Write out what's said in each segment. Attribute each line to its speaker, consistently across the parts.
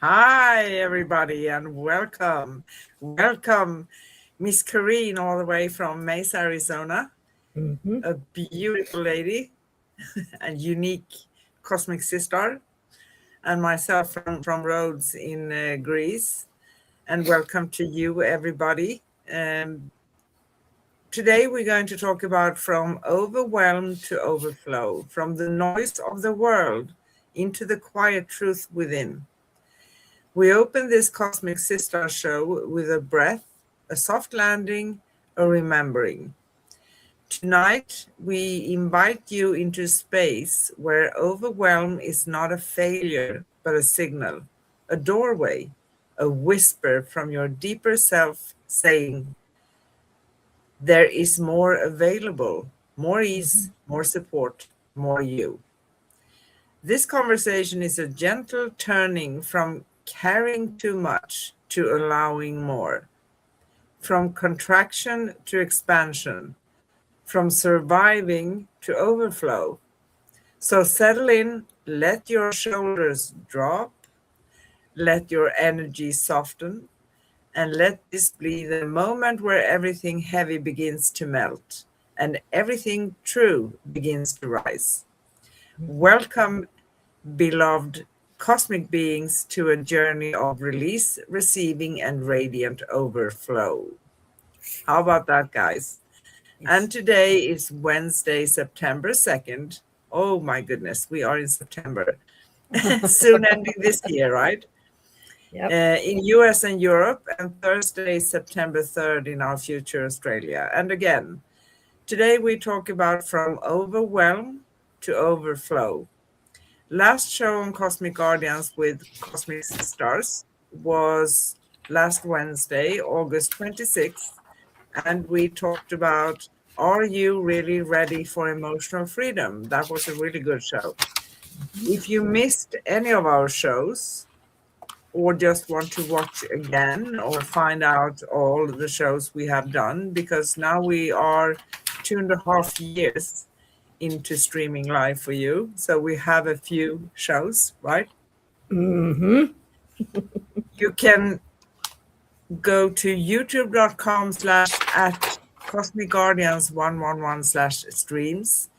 Speaker 1: Hi, everybody, and welcome. Welcome, Miss Kareen, all the way from Mesa, Arizona,
Speaker 2: Hmm.
Speaker 1: a beautiful lady and unique cosmic sister, and myself from Rhodes in Greece. And welcome to you, everybody. Today, we're going to talk about from overwhelm to overflow, from the noise of the world into the quiet truth within. We open this Cosmic Sister show with a breath, a soft landing, a remembering. Tonight, we invite you into space where overwhelm is not a failure, but a signal, a doorway, a whisper from your deeper self saying, there is more available, more ease, more support, more you. This conversation is a gentle turning from carrying too much to allowing more, from contraction to expansion, from surviving to overflow. So settle in, let your shoulders drop, let your energy soften, and let this be the moment where everything heavy begins to melt and everything true begins to rise. Welcome, beloved cosmic beings, to a journey of release, receiving, and radiant overflow. How about that, guys? And
Speaker 2: Yes.
Speaker 1: today is Wednesday, September 2nd. Oh my goodness, we are in September. Soon ending this year, right?
Speaker 2: Yep.
Speaker 1: In US and Europe, and Thursday, September 3rd in our future Australia. And again, today we talk about from overwhelm to overflow. Last show on Cosmic Guardians with Cosmic Stars was last Wednesday, August 26th, and we talked about, are you really ready for emotional freedom? That was a really good show. If you missed any of our shows or just want to watch again or find out all the shows we have done, because now we are 2.5 years into streaming live for you. So we have a few shows, right?
Speaker 2: Hmm.
Speaker 1: You can go to youtube.com/at Cosmic Guardians 111 slash streams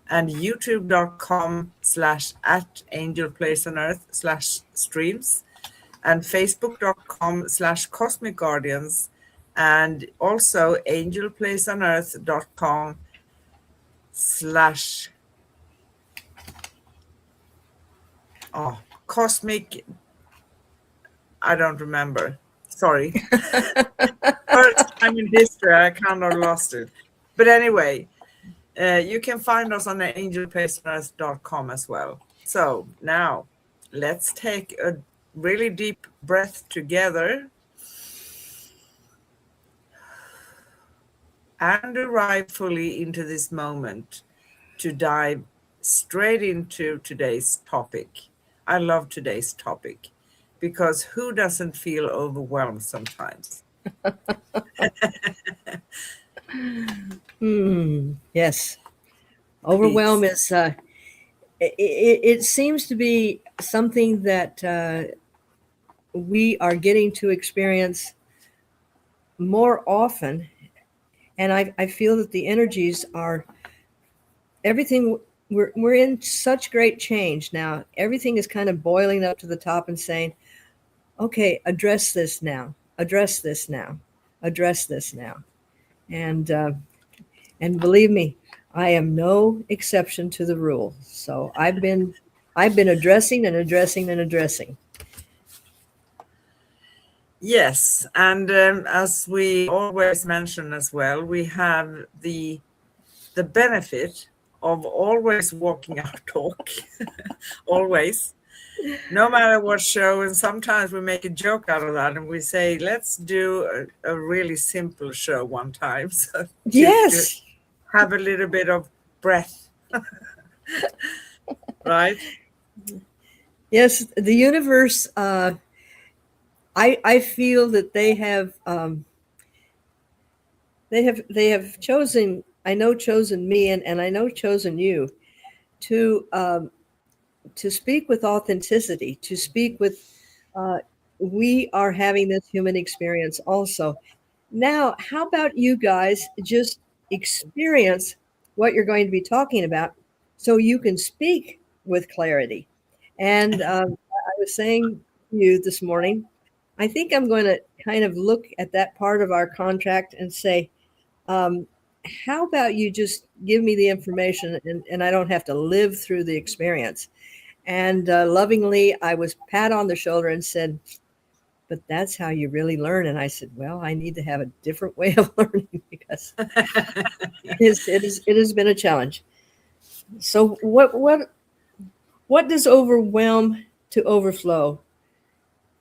Speaker 1: and youtube.com/at Angel Place on Earth slash streams and facebook.com/, Cosmic Guardians, and also angelplaceonearth.com/ cosmic, I don't remember. Sorry. First time in history, I kind of lost it. But anyway, you can find us on the angelplaceonearth.com as well. So now let's take a really deep breath together and arrive fully into this moment to dive straight into today's topic. I love today's topic because who doesn't feel overwhelmed sometimes?
Speaker 2: Yes. Overwhelm
Speaker 1: It's
Speaker 2: is, it seems to be something that we are getting to experience more often. And I feel that the energies are everything. We're in such great change now. Everything is kind of boiling up to the top and saying, okay, address this now, address this now, address this now. And And believe me, I am no exception to the rule. So I've been addressing and addressing and addressing.
Speaker 1: yes, and as we always mention as well, we have the benefit of always walking our talk, always, no matter what show. And sometimes we make a joke out of that, and we say, let's do a really simple show one time, so to
Speaker 2: Yes.
Speaker 1: have a little bit of breath, right?
Speaker 2: Yes, the universe, I feel that they have chosen, I know chosen me, and I know chosen you to speak with authenticity, to speak with uh, we are having this human experience also. Now, how about you guys just experience what you're going to be talking about so you can speak with clarity? And I was saying to you this morning, I think I'm going to kind of look at that part of our contract and say, um, how about you just give me the information and I don't have to live through the experience? And lovingly, I was pat on the shoulder and said, but that's how you really learn. And I said, well, I need to have a different way of learning because it has been a challenge. So what does overwhelm to overflow?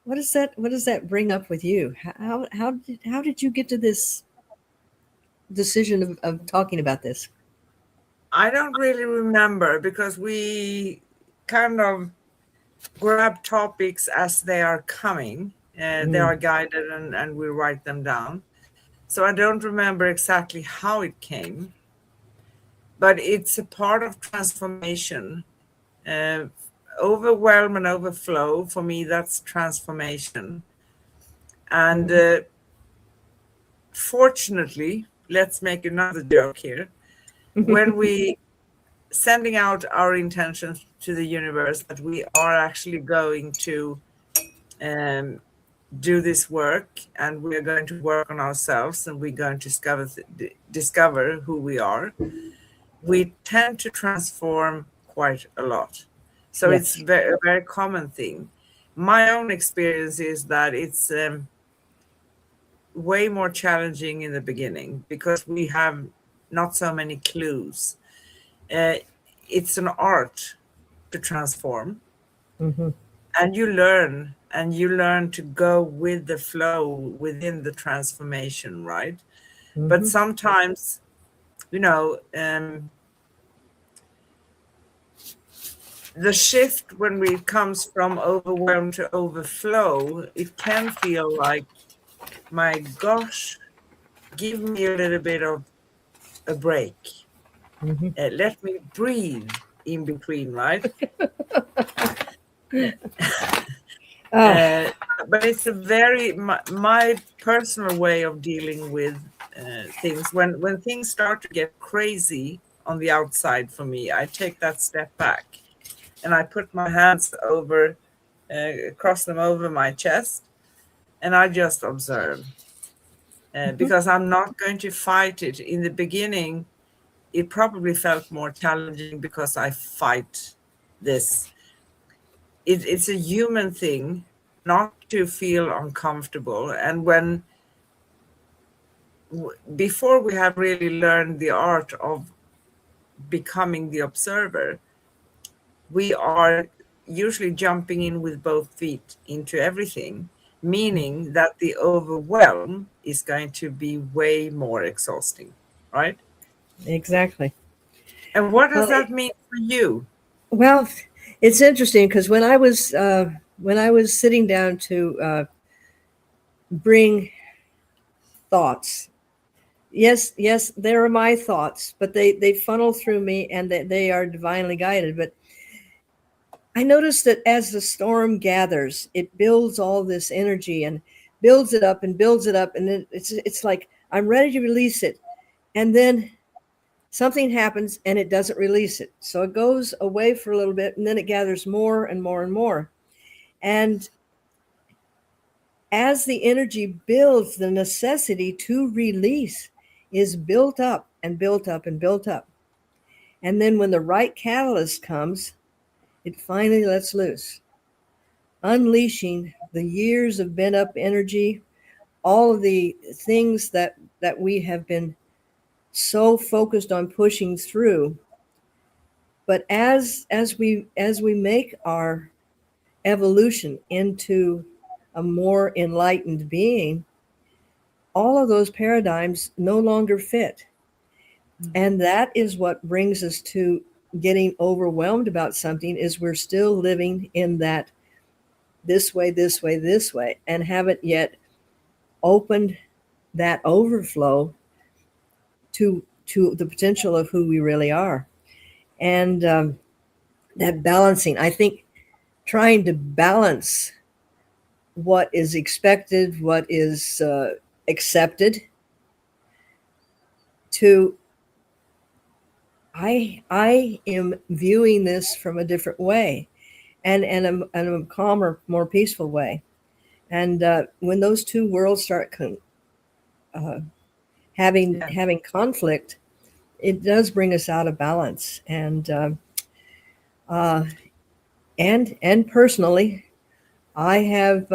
Speaker 2: What does that bring up with you? How did you get to this decision of talking about this?
Speaker 1: I don't really remember because we kind of grab topics as they are coming. They
Speaker 2: Mm,
Speaker 1: are guided and we write them down. So I don't remember exactly how it came, but it's a part of transformation. Uh, Overwhelm and overflow, for me, that's transformation. And
Speaker 2: mhm,
Speaker 1: fortunately, let's make another joke here. When we sending out our intentions to the universe that we are actually going to um, do this work and we are going to work on ourselves and we're going to discover who we are, we tend to transform quite a lot. So it's
Speaker 2: yes.
Speaker 1: a very common thing. My own experience is that it's way more challenging in the beginning because we have not so many clues. Uh, it's an art to transform,
Speaker 2: Hmm.
Speaker 1: and you learn to go with the flow within the transformation, right? But
Speaker 2: Hmm.
Speaker 1: sometimes, the shift when it comes from overwhelm to overflow, it can feel like, my gosh, give me a little bit of a break.
Speaker 2: Hmm.
Speaker 1: Let me breathe in between, right?
Speaker 2: Oh,
Speaker 1: Uh, but it's a very my personal way of dealing with things. When things start to get crazy on the outside for me, I take that step back and I put my hands over, cross them over my chest, and I just observe
Speaker 2: mhm,
Speaker 1: because I'm not going to fight it. In the beginning, it probably felt more challenging because I fight this. It's a human thing not to feel uncomfortable. And before we have really learned the art of becoming the observer, we are usually jumping in with both feet into everything, meaning that the overwhelm is going to be way more exhausting, right?
Speaker 2: exactly.
Speaker 1: And what does
Speaker 2: Well,
Speaker 1: that mean for you?
Speaker 2: well, it's interesting because when I was sitting down to bring thoughts, yes, there are my thoughts, but they funnel through me and they are divinely guided. But I noticed that as the storm gathers, it builds all this energy and builds it up and builds it up, and then it's like I'm ready to release it, and then something happens and it doesn't release it. So it goes away for a little bit and then it gathers more and more and more. And as the energy builds, the necessity to release is built up and built up and built up. And then when the right catalyst comes, it finally lets loose, unleashing the years of bent up energy, all of the things that we have been so focused on pushing through. But as we make our evolution into a more enlightened being, all of those paradigms no longer fit. And that is what brings us to getting overwhelmed about something is we're still living in that this way, this way, this way, and haven't yet opened that overflow to the potential of who we really are. And that balancing, I think trying to balance what is expected, what is accepted, to I am viewing this from a different way, and a calmer, more peaceful way. And when those two worlds start uh,
Speaker 1: Yeah.
Speaker 2: having conflict, it does bring us out of balance. Uh, and personally, I have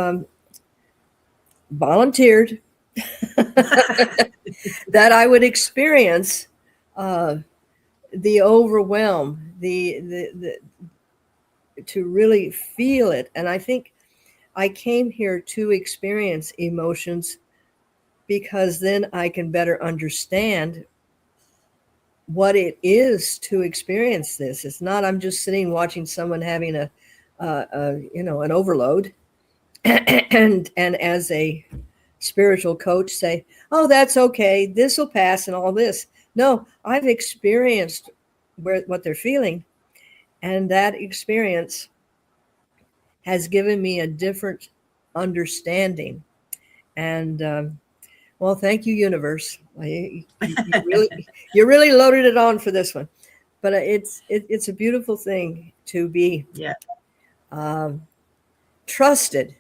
Speaker 2: volunteered that I would experience uh, the overwhelm, to really feel it. And I think I came here to experience emotions because then I can better understand what it is to experience this. It's not I'm just sitting watching someone having an overload, and as a spiritual coach say, "Oh, that's okay. This will pass," and all this. No, I've experienced what they're feeling, and that experience has given me a different understanding. And well, thank you, universe. You really loaded it on for this one. But it's a beautiful thing to be
Speaker 1: Yeah.
Speaker 2: um, trusted.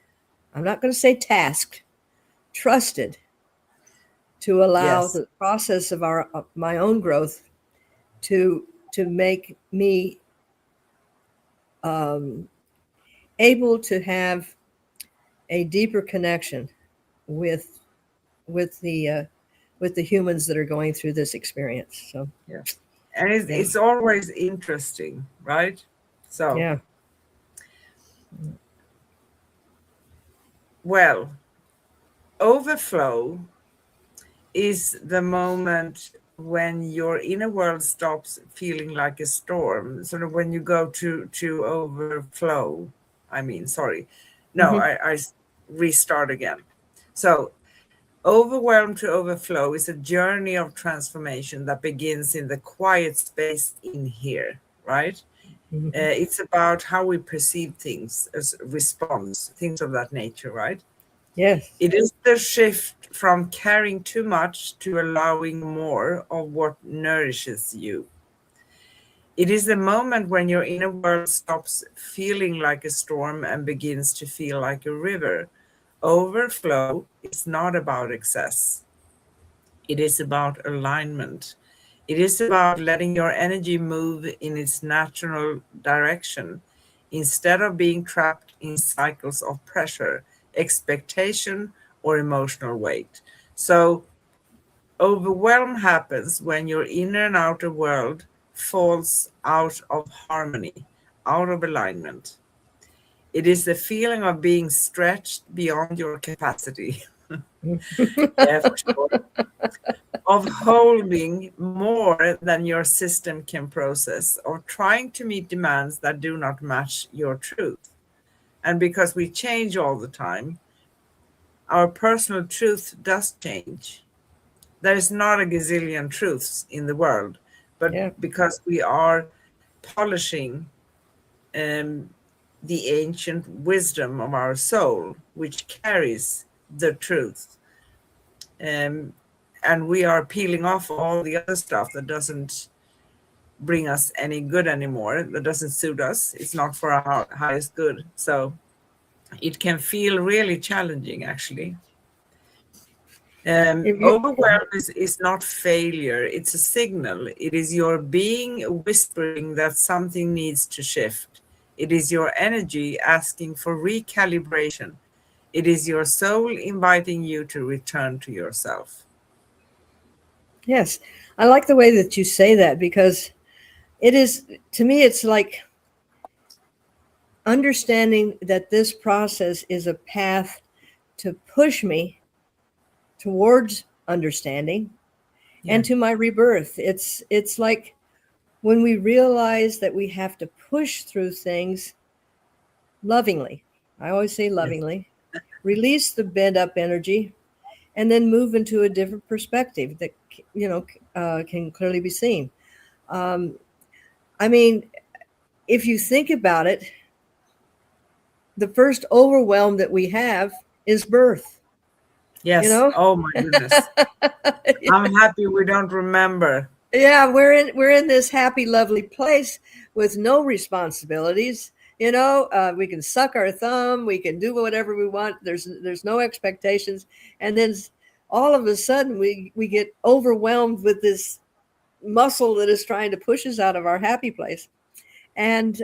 Speaker 2: I'm not going to say tasked, trusted to allow
Speaker 1: Yes.
Speaker 2: the process of my own growth to make me um, able to have a deeper connection with with the uh, with the humans that are going through this experience. So
Speaker 1: Yeah. And
Speaker 2: yeah,
Speaker 1: it's always interesting, right? So,
Speaker 2: yeah.
Speaker 1: well, overflow is the moment when your inner world stops feeling like a storm. Sort of when you go to overflow. I mean, sorry. No,
Speaker 2: Hmm.
Speaker 1: I restart again. So, overwhelm to overflow is a journey of transformation that begins in the quiet space in here, right?
Speaker 2: Hmm.
Speaker 1: It's about how we perceive things as response, things of that nature, right?
Speaker 2: Yes.
Speaker 1: It is the shift from caring too much to allowing more of what nourishes you. It is the moment when your inner world stops feeling like a storm and begins to feel like a river. Overflow is not about excess, it is about alignment. It is about letting your energy move in its natural direction instead of being trapped in cycles of pressure, expectation, or emotional weight. So, overwhelm happens when your inner and outer world falls out of harmony, out of alignment. It is the feeling of being stretched beyond your capacity. Yeah, for sure. Of holding more than your system can process, of trying to meet demands that do not match your truth. And because we change all the time, our personal truth does change. There is not a gazillion truths in the world, but
Speaker 2: Yeah.
Speaker 1: because we are polishing um, the ancient wisdom of our soul, which carries the truth, um, and we are peeling off all the other stuff that doesn't bring us any good anymore, that doesn't suit us, it's not for our highest good. So it can feel really challenging, actually.
Speaker 2: It,
Speaker 1: Overwhelm is not failure, it's a signal. It is your being whispering that something needs to shift. It is your energy asking for recalibration. It is your soul inviting you to return to yourself.
Speaker 2: yes, I like the way that you say that because it is, to me, it's like understanding that this process is a path to push me towards understanding
Speaker 1: Yeah.
Speaker 2: and to my rebirth. It's like when we realize that we have to push through things lovingly. I always say
Speaker 1: Yes.
Speaker 2: lovingly. Release the bent up energy and then move into a different perspective that can clearly be seen. Um, I mean, if you think about it, the first overwhelm that we have is birth, you
Speaker 1: Yes.
Speaker 2: know?
Speaker 1: Oh my goodness. I'm happy we don't remember.
Speaker 2: Yeah, we're in this happy, lovely place with no responsibilities. We can suck our thumb, we can do whatever we want. There's no expectations, and then all of a sudden we get overwhelmed with this muscle that is trying to push us out of our happy place, and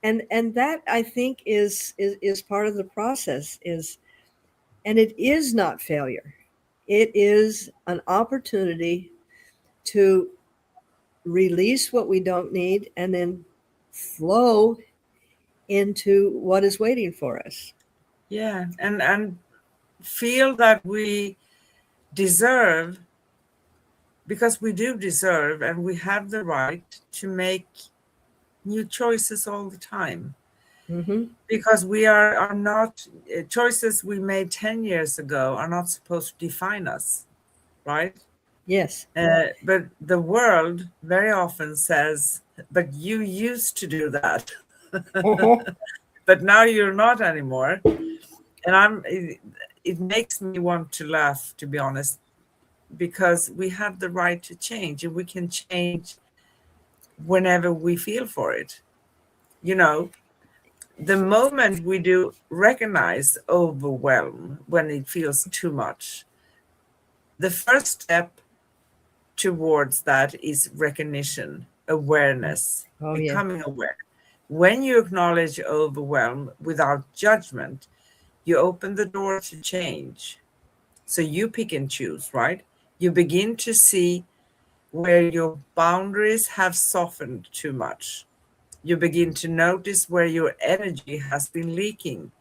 Speaker 2: that I think is part of the process. And it is not failure. It is an opportunity to release what we don't need and then flow into what is waiting for us.
Speaker 1: Yeah. And feel that we deserve, because we do deserve and we have the right to make new choices all the time.
Speaker 2: Mm-hmm.
Speaker 1: Because we are not, choices we made 10 years ago are not supposed to define us, right?
Speaker 2: Yes.
Speaker 1: But the world very often says, but you used to do that,
Speaker 2: Uh-huh.
Speaker 1: but now you're not anymore. And it makes me want to laugh, to be honest, because we have the right to change, and we can change whenever we feel for it. You know, the moment we do recognize overwhelm when it feels too much, the first step towards that is recognition, awareness,
Speaker 2: Oh yeah.
Speaker 1: becoming aware. When you acknowledge overwhelm without judgment, you open the door to change. So you pick and choose, right? You begin to see where your boundaries have softened too much. You begin to notice where your energy has been leaking.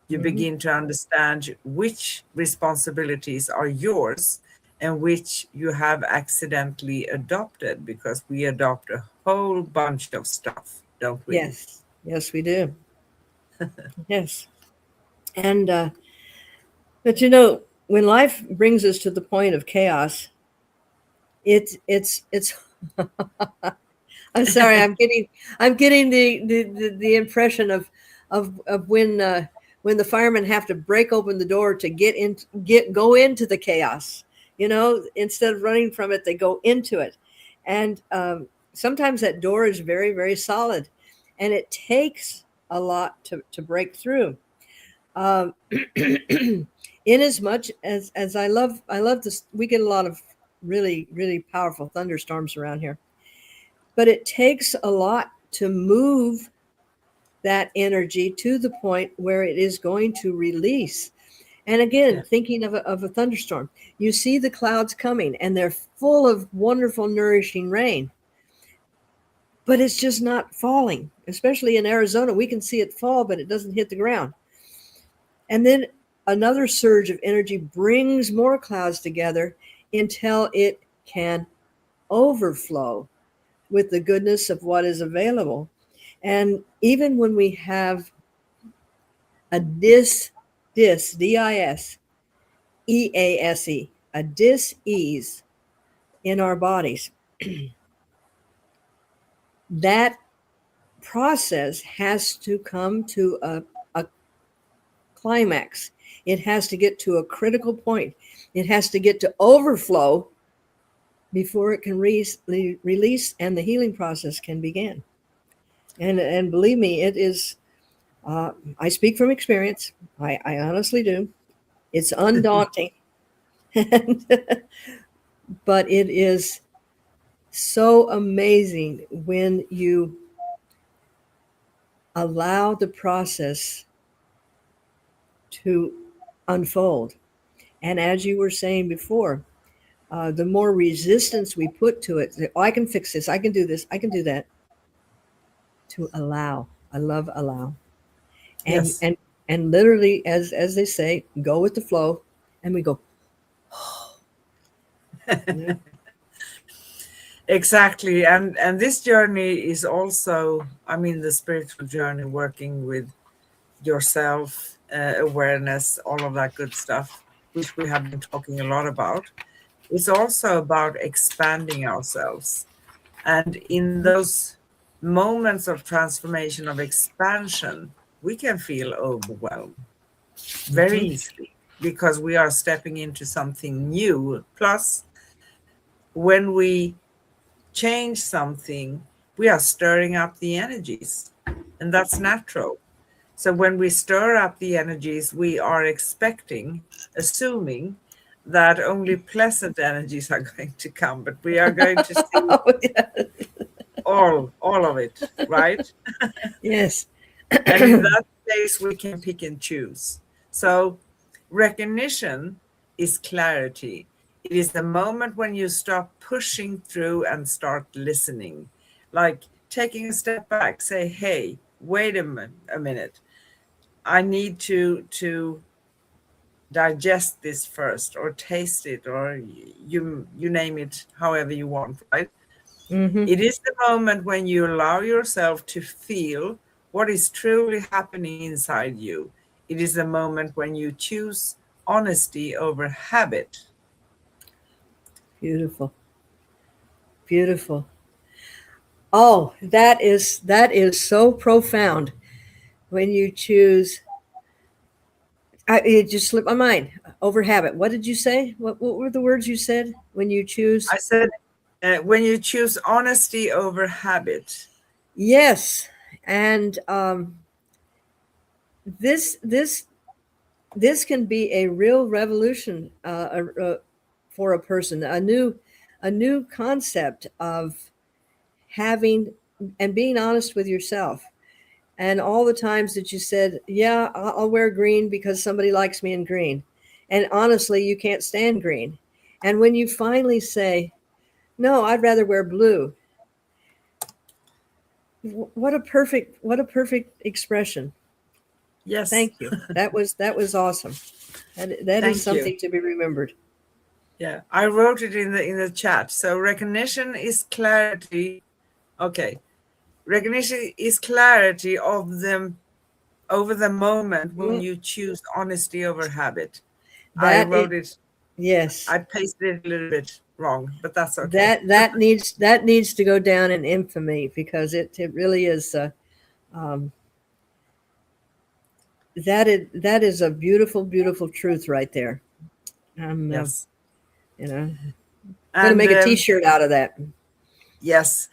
Speaker 1: You
Speaker 2: Mm-hmm.
Speaker 1: begin to understand which responsibilities are yours and which you have accidentally adopted, because we adopt a whole bunch of stuff, don't we?
Speaker 2: Yes. Yes, we do. Yes. And but when life brings us to the point of chaos, it's I'm sorry. I'm getting the impression of when the firemen have to break open the door to go into the chaos. Instead of running from it, they go into it, and sometimes that door is very, very solid, and it takes a lot to break through. Um, in as much as I love this, we get a lot of really, really powerful thunderstorms around here, but it takes a lot to move that energy to the point where it is going to release. And again,
Speaker 1: Yeah.
Speaker 2: thinking of a thunderstorm, you see the clouds coming and they're full of wonderful, nourishing rain, but it's just not falling. Especially in Arizona, we can see it fall, but it doesn't hit the ground. And then another surge of energy brings more clouds together until it can overflow with the goodness of what is available. And even when we have a dis-ease, a dis-ease in our bodies, that process has to come to a climax. It has to get to a critical point. It has to get to overflow before it can release and the healing process can begin. And believe me, it is. I speak from experience. I honestly do. It's undaunting, but it is so amazing when you allow the process to unfold. And as you were saying before, the more resistance we put to it, oh, I can fix this, I can do this, I can do that. To allow, I love allow, and
Speaker 1: Yes.
Speaker 2: and and literally, as they say, go with the flow, and we go. Yeah.
Speaker 1: Exactly. And this journey is also, I mean, the spiritual journey, working with yourself, awareness, all of that good stuff, which we have been talking a lot about. It's also about expanding ourselves. And in those moments of transformation, of expansion, we can feel overwhelmed very easily because we are stepping into something new. Plus, when we change something, we are stirring up the energies, and that's natural. So when we stir up the energies, we are expecting, assuming that only pleasant energies are going to come, but we are going to see
Speaker 2: Oh, yeah.
Speaker 1: all of it, right?
Speaker 2: Yes.
Speaker 1: And in that place, we can pick and choose. So recognition is clarity. It is the moment when you stop pushing through and start listening, like taking a step back, say, hey, wait a minute. I need to digest this first, or taste it, or you name it however you want, right?
Speaker 2: Hmm.
Speaker 1: It is the moment when you allow yourself to feel what is truly happening inside you. It is the moment when you choose honesty over habit.
Speaker 2: Beautiful. Beautiful. Oh, that is so profound when you choose. It just slipped my mind. Over habit. What did you say? What were the words you said when you choose?
Speaker 1: I said, when you choose honesty over habit.
Speaker 2: Yes, and this this this can be a real revolution for a person. A new concept of having and being honest with yourself. And all the times that you said, yeah, I'll wear green because somebody likes me in green. And honestly, you can't stand green. And when you finally say, no, I'd rather wear blue. What a perfect expression.
Speaker 1: Yes,
Speaker 2: Thank you. That was awesome. That is
Speaker 1: thank you.
Speaker 2: something to be remembered.
Speaker 1: Yeah, I wrote it in the chat. So recognition is clarity. Okay, recognition is clarity of them over the moment when
Speaker 2: Mm,
Speaker 1: you choose honesty over habit. I
Speaker 2: That
Speaker 1: wrote
Speaker 2: it
Speaker 1: it,
Speaker 2: yes.
Speaker 1: I pasted it a little bit wrong, but that's okay.
Speaker 2: That needs to go down in infamy because it really is um, that is a beautiful truth right there. I'm
Speaker 1: Yes.
Speaker 2: you know going to
Speaker 1: And
Speaker 2: make a T-shirt out of that.
Speaker 1: yes,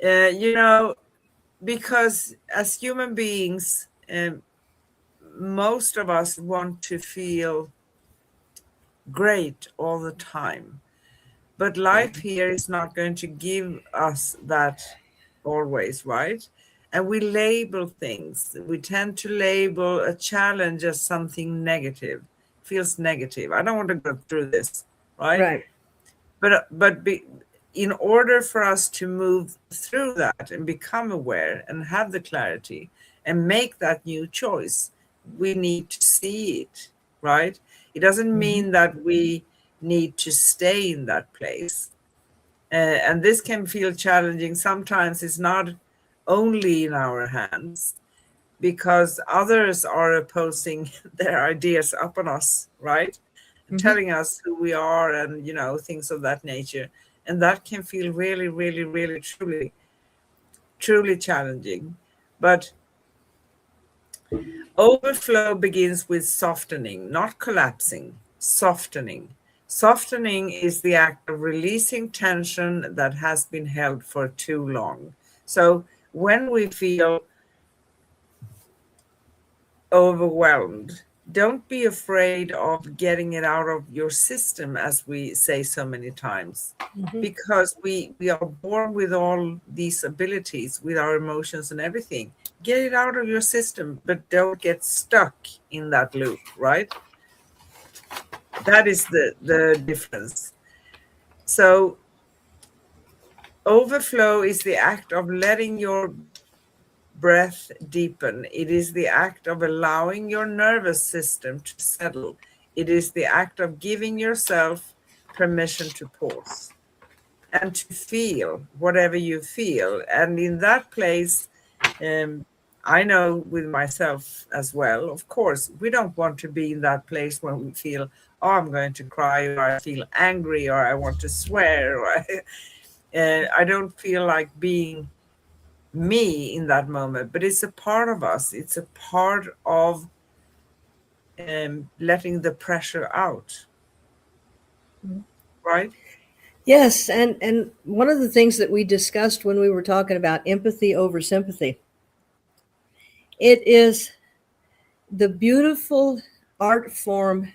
Speaker 1: you know, because as human beings, most of us want to feel great all the time. But life here is not going to give us that always, right? And we label things. We tend to label a challenge as something negative, feels negative. I don't want to go through this, right?
Speaker 2: Right.
Speaker 1: But in order for us to move through that and become aware and have the clarity and make that new choice, we need to see it, right? It doesn't
Speaker 2: Hmm.
Speaker 1: mean that we need to stay in that place. And this can feel challenging. Sometimes it's not only in our hands because others are opposing their ideas upon us, right? And
Speaker 2: Hmm.
Speaker 1: telling us who we are and, things of that nature. And that can feel really, really, really, truly challenging. But overflow begins with softening, not collapsing, softening. Softening is the act of releasing tension that has been held for too long. So when we feel overwhelmed, don't be afraid of getting it out of your system, as we say so many times,
Speaker 2: Hmm.
Speaker 1: because we are born with all these abilities, with our emotions and everything. Get it out of your system, but don't get stuck in that loop, right? That is the difference. So overflow is the act of letting your breath deepen. It is the act of allowing your nervous system to settle. It is the act of giving yourself permission to pause and to feel whatever you feel. And in that place, um, I know with myself as well, of course, we don't want to be in that place when we feel, oh, I'm going to cry, or I feel angry, or I want to swear, or I don't feel like being me in that moment, but it's a part of us. It's a part of letting the pressure out, right?
Speaker 2: Yes, and one of the things that we discussed when we were talking about empathy over sympathy, it is the beautiful art form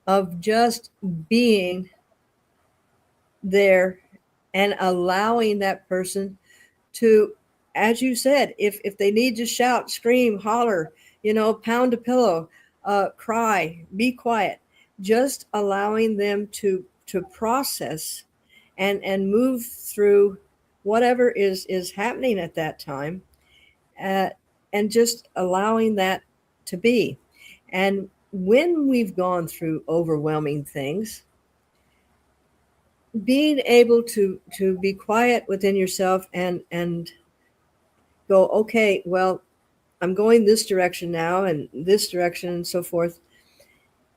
Speaker 2: of just being there and allowing that person to, as you said, if they need to shout, scream, holler, pound a pillow, cry, be quiet, just allowing them to process and move through whatever is happening at that time, uh, and just allowing that to be. And when we've gone through overwhelming things, being able to be quiet within yourself and go, okay, well, I'm going this direction now and this direction and so forth,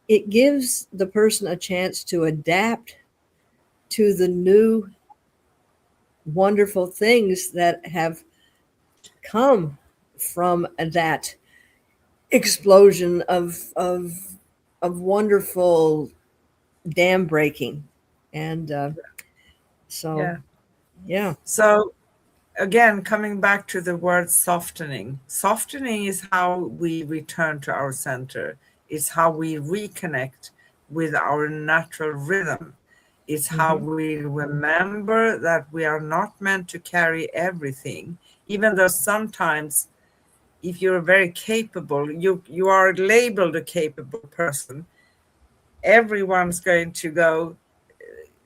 Speaker 2: it gives the person a chance to adapt to the new wonderful things that have come from that explosion of wonderful dam breaking. And so,
Speaker 1: Yeah.
Speaker 2: yeah.
Speaker 1: So again, coming back to the word softening. Softening is how we return to our center. It's how we reconnect with our natural rhythm. It's how
Speaker 2: Hmm.
Speaker 1: we remember that we are not meant to carry everything, even though sometimes if you're very capable, you are labeled a capable person. Everyone's going to go,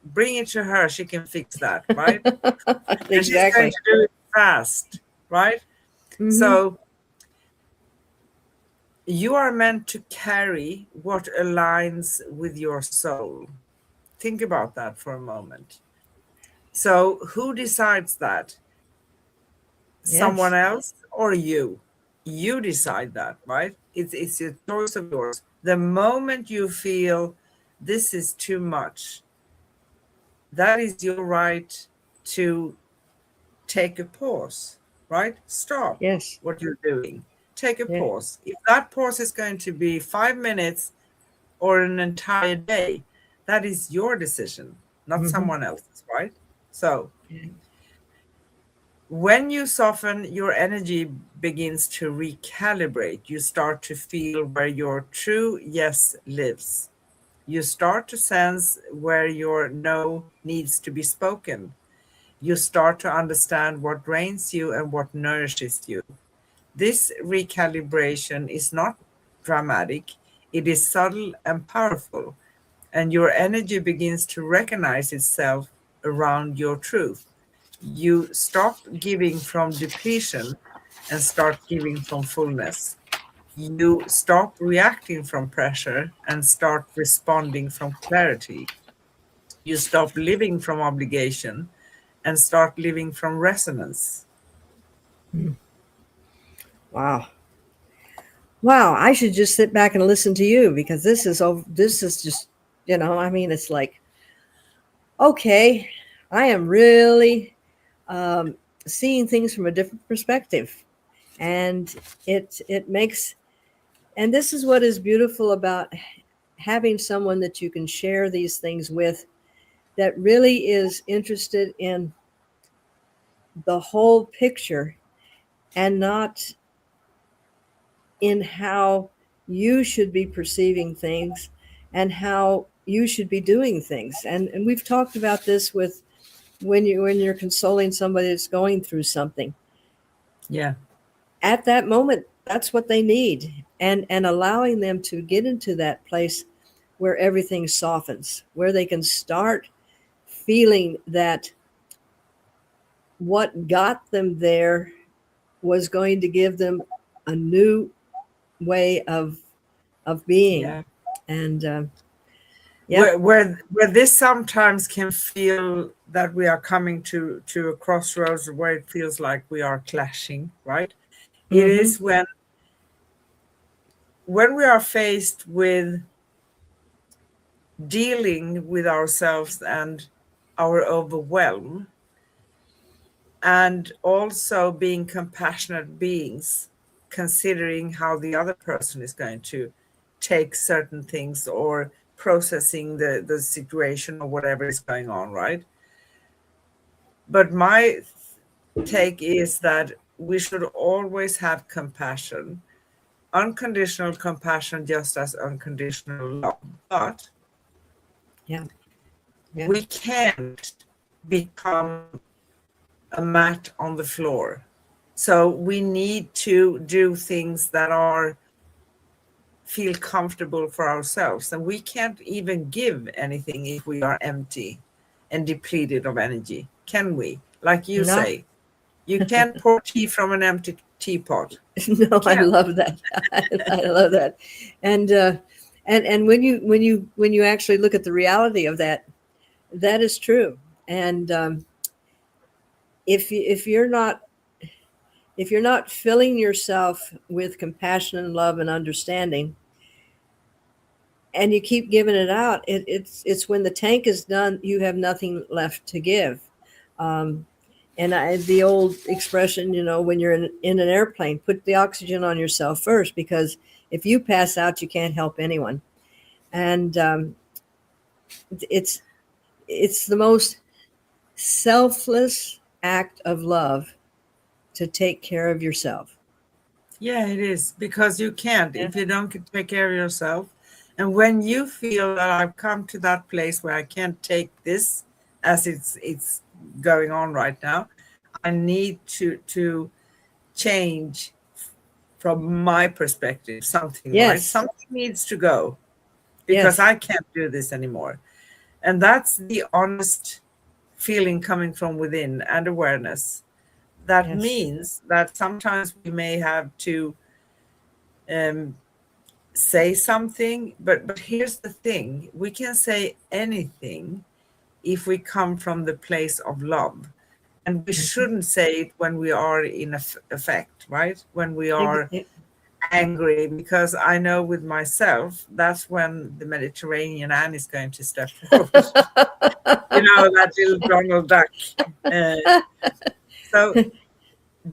Speaker 1: bring it to her, she can fix that, right? And she's going
Speaker 2: Exactly.
Speaker 1: to do it fast, right?
Speaker 2: Hmm.
Speaker 1: So you are meant to carry what aligns with your soul. Think about that for a moment. So who decides that? Someone
Speaker 2: Yes.
Speaker 1: else or you? You decide that, right? It's a choice of yours. The moment you feel this is too much, that is your right to take a pause, right? Stop
Speaker 2: Yes.
Speaker 1: what you're doing. Take a
Speaker 2: Yeah.
Speaker 1: pause. If that pause is going to be 5 minutes or an entire day, that is your decision, not
Speaker 2: Hmm.
Speaker 1: someone else's, right? So
Speaker 2: Yeah.
Speaker 1: when you soften, your energy begins to recalibrate. You start to feel where your true yes lives. You start to sense where your no needs to be spoken. You start to understand what drains you and what nourishes you. This recalibration is not dramatic, it is subtle and powerful, and your energy begins to recognize itself around your truth. You stop giving from depletion and start giving from fullness. You stop reacting from pressure and start responding from clarity. You stop living from obligation and start living from resonance.
Speaker 2: Wow. Wow, I should just sit back and listen to you because this is just, I mean, it's like, okay, I am really um, seeing things from a different perspective. And it makes, and this is what is beautiful about having someone that you can share these things with that really is interested in the whole picture and not in how you should be perceiving things and how you should be doing things. And we've talked about this with when you're consoling somebody that's going through something.
Speaker 1: Yeah,
Speaker 2: At that moment, that's what they need. And allowing them to get into that place where everything softens, where they can start feeling that what got them there was going to give them a new way of being.
Speaker 1: yeah.
Speaker 2: And yeah.
Speaker 1: Where this sometimes can feel that we are coming to a crossroads where it feels like we are clashing, right? It
Speaker 2: Mm-hmm.
Speaker 1: is when we are faced with dealing with ourselves and our overwhelm, and also being compassionate beings, considering how the other person is going to take certain things or processing the situation or whatever is going on, right? But my take is that we should always have compassion, unconditional compassion, just as unconditional love. But
Speaker 2: Yeah. Yeah.
Speaker 1: we can't become a mat on the floor. So we need to do things that are feel comfortable for ourselves. And we can't even give anything if we are empty and depleted of energy, can we? Like you
Speaker 2: No.
Speaker 1: say, you can't pour tea from an empty teapot.
Speaker 2: No, I
Speaker 1: Can't.
Speaker 2: love that. I love that. And and when you actually look at the reality of that, that is true. And if you're not filling yourself with compassion and love and understanding, and you keep giving it out, it's when the tank is done, you have nothing left to give. Um, and the old expression, when you're in an airplane, put the oxygen on yourself first, because if you pass out, you can't help anyone. And it's it's the most selfless act of love to take care of yourself.
Speaker 1: Yeah, it is, because you can't
Speaker 2: Yeah.
Speaker 1: if you don't take care of yourself. And when you feel that I've come to that place where I can't take this as it's going on right now, I need to change from my perspective something, right?
Speaker 2: Yes.
Speaker 1: Something needs to go because
Speaker 2: Yes.
Speaker 1: I can't do this anymore. And that's the honest feeling coming from within and awareness. That
Speaker 2: Yes.
Speaker 1: means that sometimes we may have to um, say something, but here's the thing: we can say anything if we come from the place of love, and we
Speaker 2: Mhm.
Speaker 1: shouldn't say it when we are in effect, right? When we are
Speaker 2: Ex-
Speaker 1: angry, because I know with myself that's when the Mediterranean Anne is going to step forward. You know, that little Donald Duck. Uh, so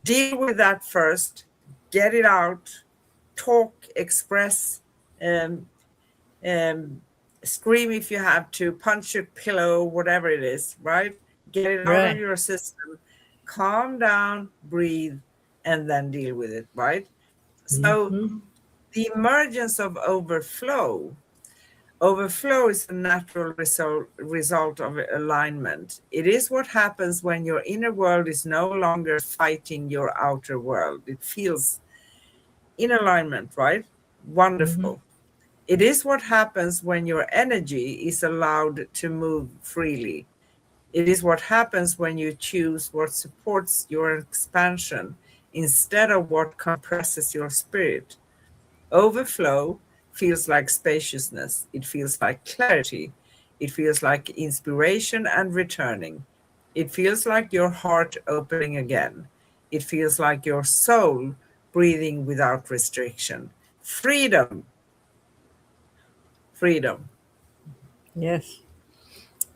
Speaker 1: deal with that first, get it out, talk, express, um, um, scream if you have to, punch your pillow, whatever it is, right? Get it out of
Speaker 2: Right.
Speaker 1: your system, calm down, breathe, and then deal with it, right? So
Speaker 2: Hmm.
Speaker 1: the emergence of overflow. Overflow is a natural result of alignment. It is what happens when your inner world is no longer fighting your outer world. It feels in alignment, right?
Speaker 2: Hmm.
Speaker 1: Wonderful. It is what happens when your energy is allowed to move freely. It is what happens when you choose what supports your expansion instead of what compresses your spirit. Overflow feels like spaciousness. It feels like clarity. It feels like inspiration and returning. It feels like your heart opening again. It feels like your soul breathing without restriction. Freedom, freedom.
Speaker 2: Yes.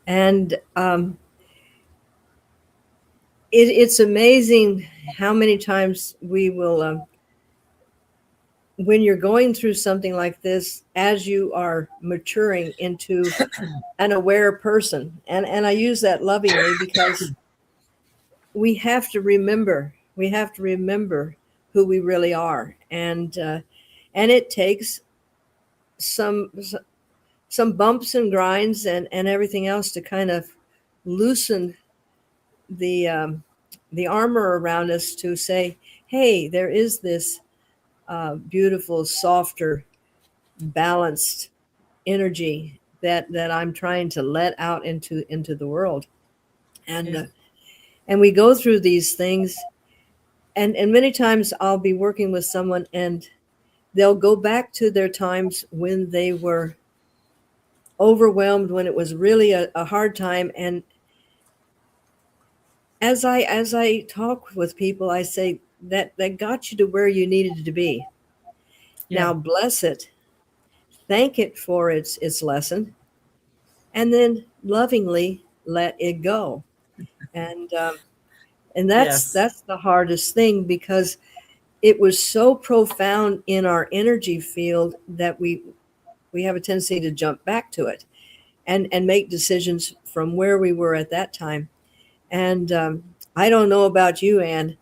Speaker 2: And it's amazing how many times we will, when you're going through something like this, as you are maturing into an aware person, and I use that lovingly, because we have to remember who we really are. And it takes some some bumps and grinds and everything else to kind of loosen the the armor around us, to say, hey, there is this beautiful, softer, balanced energy that I'm trying to let out into the world. And
Speaker 1: Yes.
Speaker 2: and we go through these things, and many times I'll be working with someone, and they'll go back to their times when they were overwhelmed, when it was really a hard time. And as I talk with people, I say that got you to where you needed to be.
Speaker 1: Yeah.
Speaker 2: Now bless it, thank it for its lesson, and then lovingly let it go. And And
Speaker 1: Yes.
Speaker 2: that's the hardest thing, because it was so profound in our energy field that we have a tendency to jump back to it and make decisions from where we were at that time. And I don't know about you, Anne,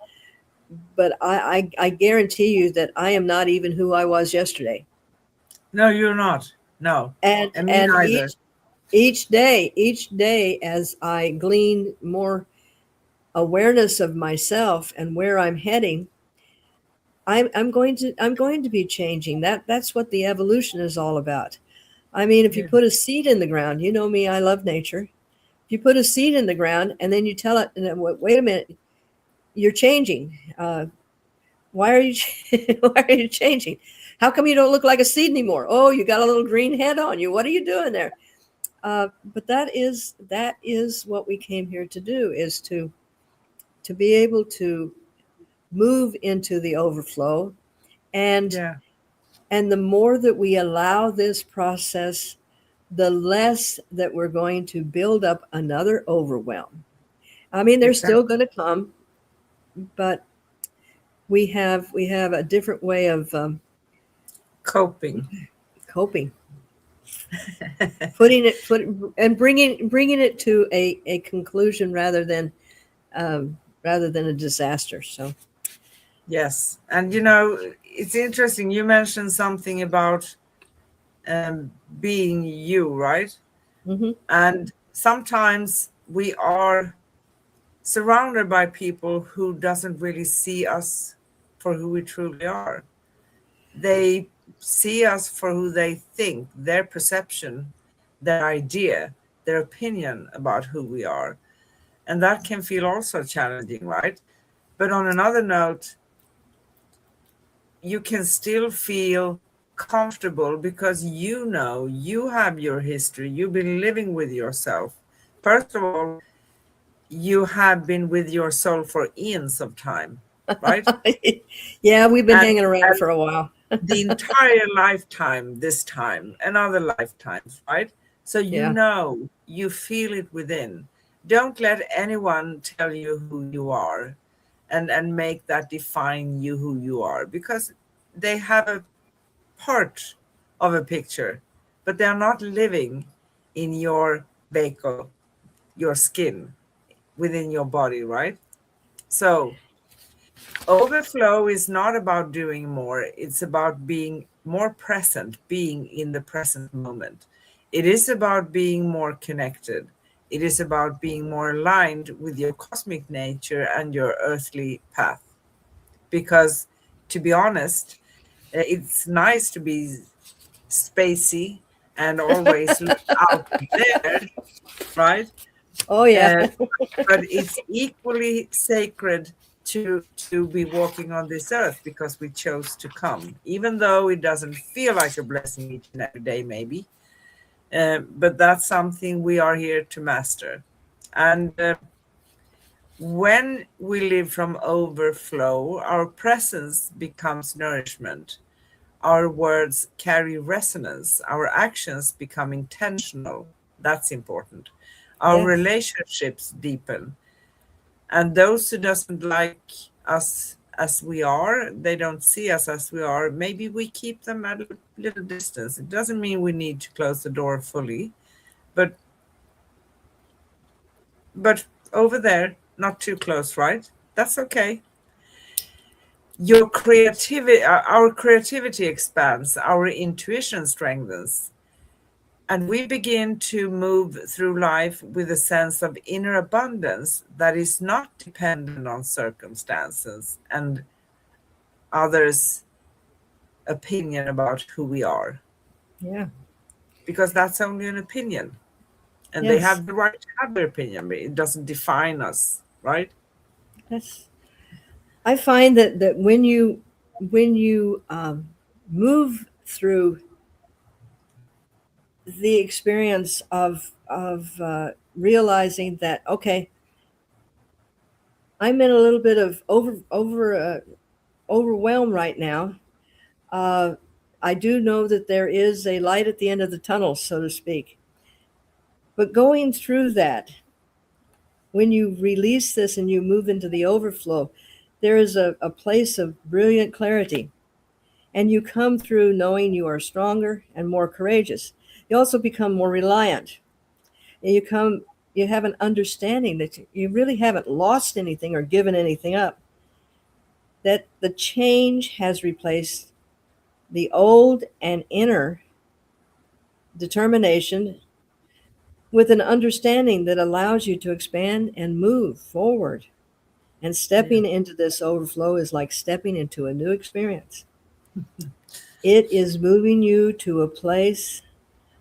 Speaker 2: but I guarantee you that I am not even who I was yesterday.
Speaker 1: No, you're not. No. And me
Speaker 2: And
Speaker 1: neither.
Speaker 2: each day as I glean more awareness of myself and where I'm heading, I'm going to be changing. That's what the evolution is all about. I mean, if you
Speaker 1: Yeah.
Speaker 2: put a seed in the ground, you know me, I love nature. If you put a seed in the ground and then you tell it, and then, wait a minute, you're changing. Why are you why are you changing? How come you don't look like a seed anymore? Oh, you got a little green head on you. What are you doing there? But that is what we came here to do, is to be able to move into the overflow, and
Speaker 1: Yeah.
Speaker 2: and the more that we allow this process, the less that we're going to build up another overwhelm. I mean, they're still
Speaker 1: Exactly.
Speaker 2: going to come, but we have a different way of
Speaker 1: Coping.
Speaker 2: coping, putting it put and bringing it to a conclusion rather than a disaster. So
Speaker 1: Yes. And you know, it's interesting. You mentioned something about being you, right?
Speaker 2: hmm
Speaker 1: And sometimes we are surrounded by people who doesn't really see us for who we truly are. They see us for who they think, their perception, their idea, their opinion about who we are. And that can feel also challenging, right? But on another note, you can still feel comfortable because you know you have your history. You've been living with yourself. First of all, you have been with your soul for eons of time, right?
Speaker 2: yeah, we've been
Speaker 1: And,
Speaker 2: hanging around
Speaker 1: and
Speaker 2: for a while.
Speaker 1: the entire lifetime, this time, and other lifetimes, right? So you
Speaker 2: Yeah,
Speaker 1: know, you feel it within. Don't let anyone tell you who you are and make that define you who you are, because they have a part of a picture, but they are not living in your beko, your skin, within your body, right? So overflow is not about doing more, it's about being more present, being in the present moment. It is about being more connected. It is about being more aligned with your cosmic nature and your earthly path. Because, to be honest, it's nice to be spacey and always look out there, right?
Speaker 2: oh yeah,
Speaker 1: Uh, but it's equally sacred to be walking on this earth because we chose to come, even though it doesn't feel like a blessing each and every day, maybe. But that's something we are here to master. And when we live from overflow, our presence becomes nourishment. Our words carry resonance. Our actions become intentional. That's important. Our
Speaker 2: yes,
Speaker 1: relationships deepen. And those who doesn't like us as we are, they don't see us as we are, maybe we keep them at a little distance. It doesn't mean we need to close the door fully, but but over there, not too close, right? That's okay. Your creativity, our creativity expands, our intuition strengthens, and we begin to move through life with a sense of inner abundance that is not dependent on circumstances and others' opinion about who we are,
Speaker 2: yeah,
Speaker 1: because that's only an opinion, and they
Speaker 2: yes.
Speaker 1: have the right to have their opinion, but it doesn't define us, right?
Speaker 2: That's I find that when you move through the experience of realizing that, okay, I'm in a little bit of overwhelm right now. Uh, I do know that there is a light at the end of the tunnel, so to speak. But going through that, when you release this and you move into the overflow, there is a place of brilliant clarity. And you come through knowing you are stronger and more courageous. You also become more reliant. And you have an understanding that you really haven't lost anything or given anything up. That the change has replaced the old and inner determination with an understanding that allows you to expand and move forward. And
Speaker 1: Yeah.
Speaker 2: stepping into this overflow is like stepping into a new experience. It is moving you to a place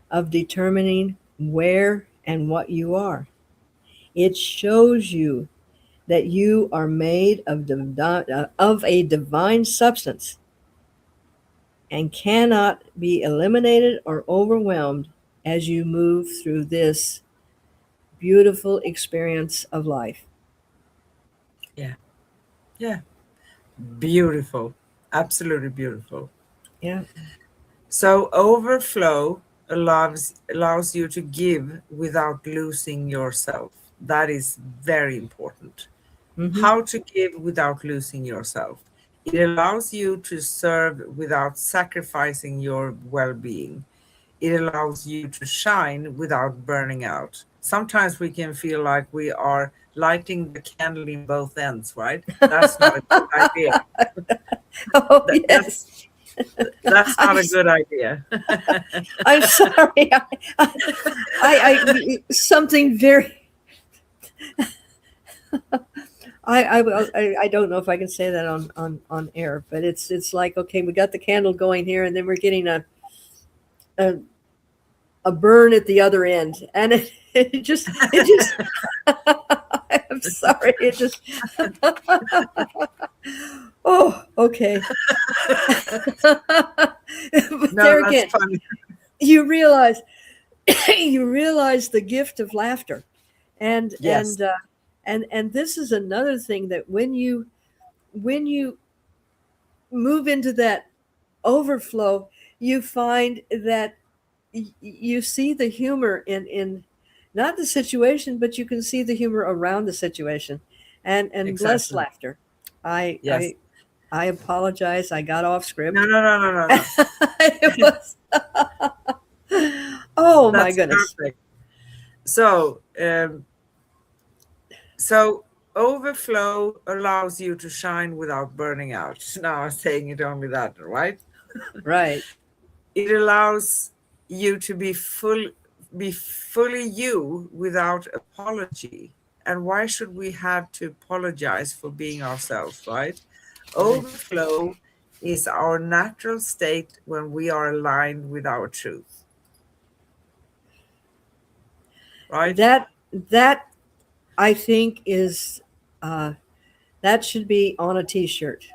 Speaker 2: of determining where and what you are. It shows you that you are made of a divine substance and cannot be eliminated or overwhelmed as you move through this beautiful experience of life.
Speaker 1: Yeah. Yeah. Beautiful. Absolutely beautiful.
Speaker 2: Yeah.
Speaker 1: So overflow allows you to give without losing yourself. That is very important.
Speaker 2: Mm-hmm.
Speaker 1: How to give without losing yourself. It allows you to serve without sacrificing your well-being. It allows you to shine without burning out. Sometimes we can feel like we are lighting the candle in both ends, right? That's not a good idea.
Speaker 2: Oh,
Speaker 1: That, that's
Speaker 2: yes.
Speaker 1: that's
Speaker 2: I'm,
Speaker 1: not a good idea.
Speaker 2: I'm sorry. Something very, I don't know if I can say that on air, but it's like, okay, we got the candle going here and then we're getting a, a burn at the other end. And it just, I'm sorry. It just, oh, okay. But
Speaker 1: No,
Speaker 2: there
Speaker 1: that's
Speaker 2: again,
Speaker 1: funny.
Speaker 2: you realize, you realize the gift of laughter. And,
Speaker 1: Yes,
Speaker 2: and this is another thing that when you move into that overflow, you find that you see the humor in not the situation, but you can see the humor around the situation, and less
Speaker 1: exactly.
Speaker 2: laughter. I
Speaker 1: Yes.
Speaker 2: I I apologize. I got off
Speaker 1: No,
Speaker 2: script.
Speaker 1: no, no, no, no, no.
Speaker 2: It was, oh my
Speaker 1: That's
Speaker 2: goodness.
Speaker 1: perfect. So, so overflow allows you to shine without burning out. Now I'm saying it only that, right?
Speaker 2: Right.
Speaker 1: It allows you to be fully you without apology. And why should we have to apologize for being ourselves, right?
Speaker 2: Right.
Speaker 1: Overflow is our natural state when we are aligned with our truth, right?
Speaker 2: That I think is uh, that should be on a T-shirt,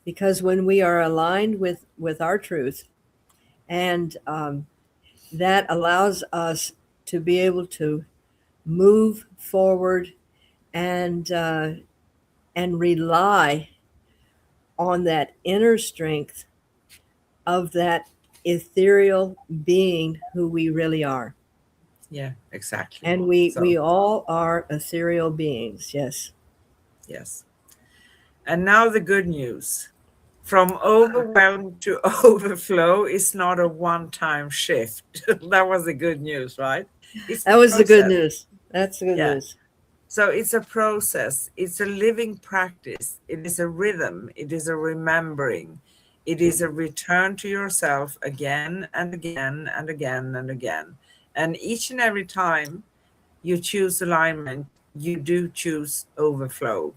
Speaker 2: because when we are aligned with our truth, and that allows us to be able to move forward and rely on that inner strength of that ethereal being who we really are.
Speaker 1: Yeah, exactly.
Speaker 2: And we
Speaker 1: So,
Speaker 2: all are ethereal beings. Yes.
Speaker 1: yes. And now the good news. From overwhelm to overflow is not a one-time shift. That was the good news, right? It's a
Speaker 2: That was the good
Speaker 1: process.
Speaker 2: news. That's the good
Speaker 1: Yeah.
Speaker 2: news.
Speaker 1: So it's a process. It's a living practice. It is a rhythm. It is a remembering. It is a return to yourself again and again and again and again. And each and every time you choose alignment, you do choose overflow.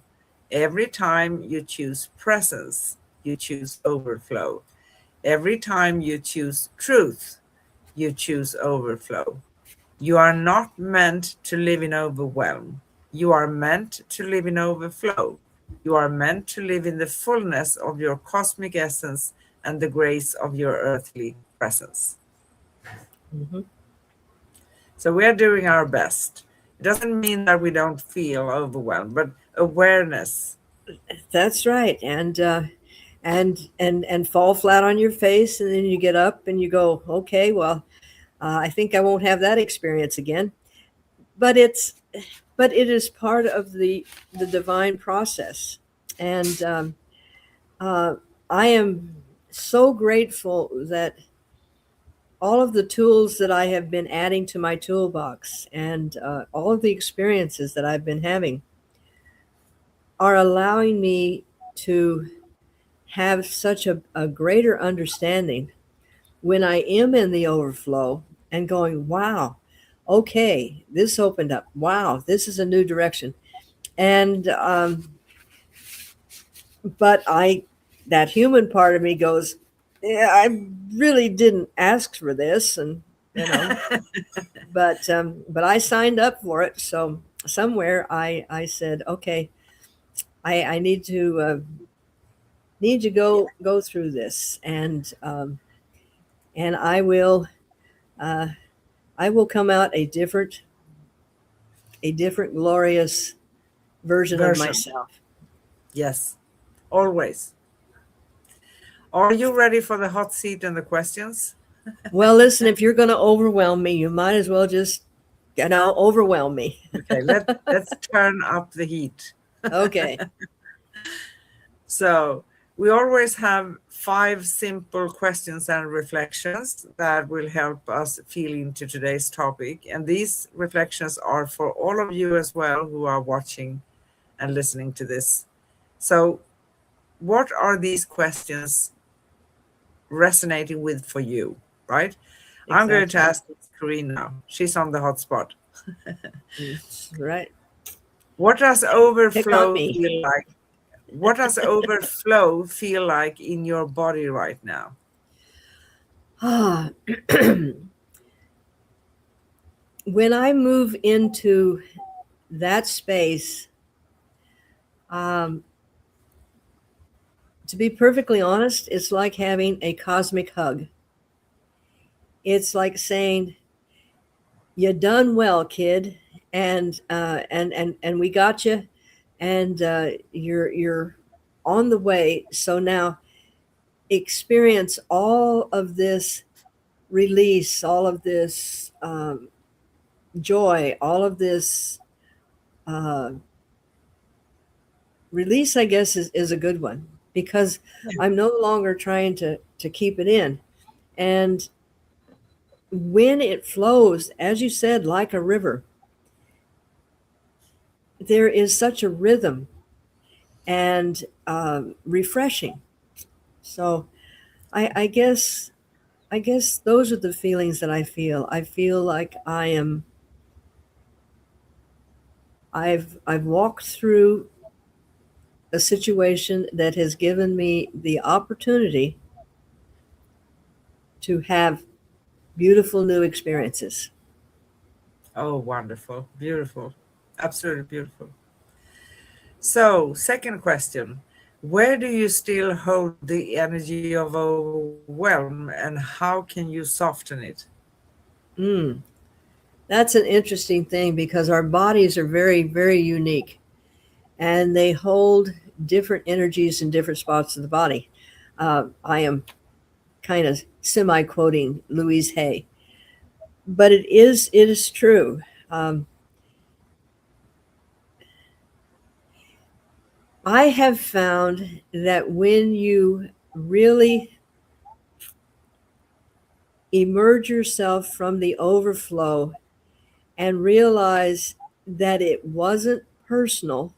Speaker 1: Every time you choose presence, you choose overflow. Every time you choose truth, you choose overflow. You are not meant to live in overwhelm. You are meant to live in overflow. You are meant to live in the fullness of your cosmic essence and the grace of your earthly presence.
Speaker 2: Hmm.
Speaker 1: So we are doing our best. It doesn't mean that we don't feel overwhelmed, but awareness.
Speaker 2: That's right. And fall flat on your face, and then you get up and you go, okay, well, I think I won't have that experience again. But but it is part of the divine process. And I am so grateful that all of the tools that I have been adding to my toolbox and all of the experiences that I've been having are allowing me to have such a greater understanding when I am in the overflow and going, wow, okay, this opened up. Wow, this is a new direction. And, but that human part of me goes, yeah, I really didn't ask for this. And, but I signed up for it. So somewhere I said, okay, I need to go through this, and I will come out a different glorious version of myself.
Speaker 1: Yes, always. Are you ready for the hot seat and the questions?
Speaker 2: Well, listen, if you're going to overwhelm me, you might as well just overwhelm me.
Speaker 1: Okay, let's turn up the heat.
Speaker 2: Okay.
Speaker 1: So we always have 5 simple questions and reflections that will help us feel into today's topic. And these reflections are for all of you as well who are watching and listening to this. So what are these questions resonating with for you, right? Exactly. I'm going to ask Corinne now. She's on the hot spot.
Speaker 2: Right.
Speaker 1: What does overflow feel like? What does overflow feel like in your body right now?
Speaker 2: When I move into that space, to be perfectly honest, it's like having a cosmic hug. It's like saying, "You done well, kid," and we got you, and you're on the way. So now experience all of this release, all of this joy, all of this release, I guess, is a good one, because I'm no longer trying to keep it in. And when it flows, as you said, like a river, there is such a rhythm and refreshing. So I guess those are the feelings that I feel. I feel like I've walked through a situation that has given me the opportunity to have beautiful new experiences.
Speaker 1: Oh, wonderful. Beautiful. Absolutely beautiful. So, second question. Where do you still hold the energy of overwhelm, and how can you soften it?
Speaker 2: That's an interesting thing, because our bodies are very, very unique, and they hold different energies in different spots of the body. I am kind of semi-quoting Louise Hay, but it is true. I have found that when you really emerge yourself from the overflow and realize that it wasn't personal,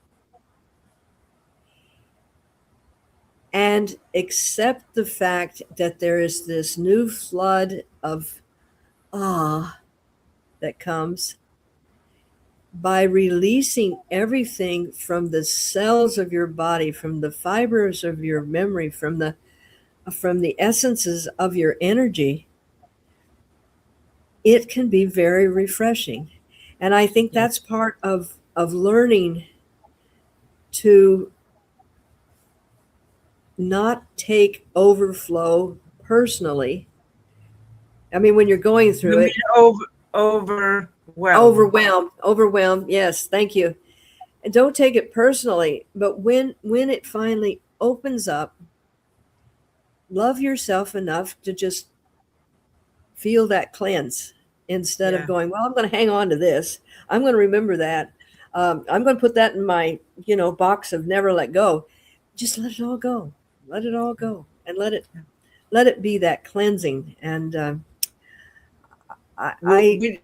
Speaker 2: and accept the fact that there is this new flood of awe that comes by releasing everything from the cells of your body, from the fibers of your memory, from the essences of your energy, it can be very refreshing. And I think that's part of learning to not take overflow personally. I mean, when you're going through it, overwhelm. Yes, thank you. And don't take it personally. But when it finally opens up, love yourself enough to just feel that cleanse, instead of going, well, I'm going to hang on to this. I'm going to remember that. I'm going to put that in my, box of never let go. Just let it all go. Let it all go, and let it be that cleansing. And
Speaker 1: Well,
Speaker 2: I
Speaker 1: yeah,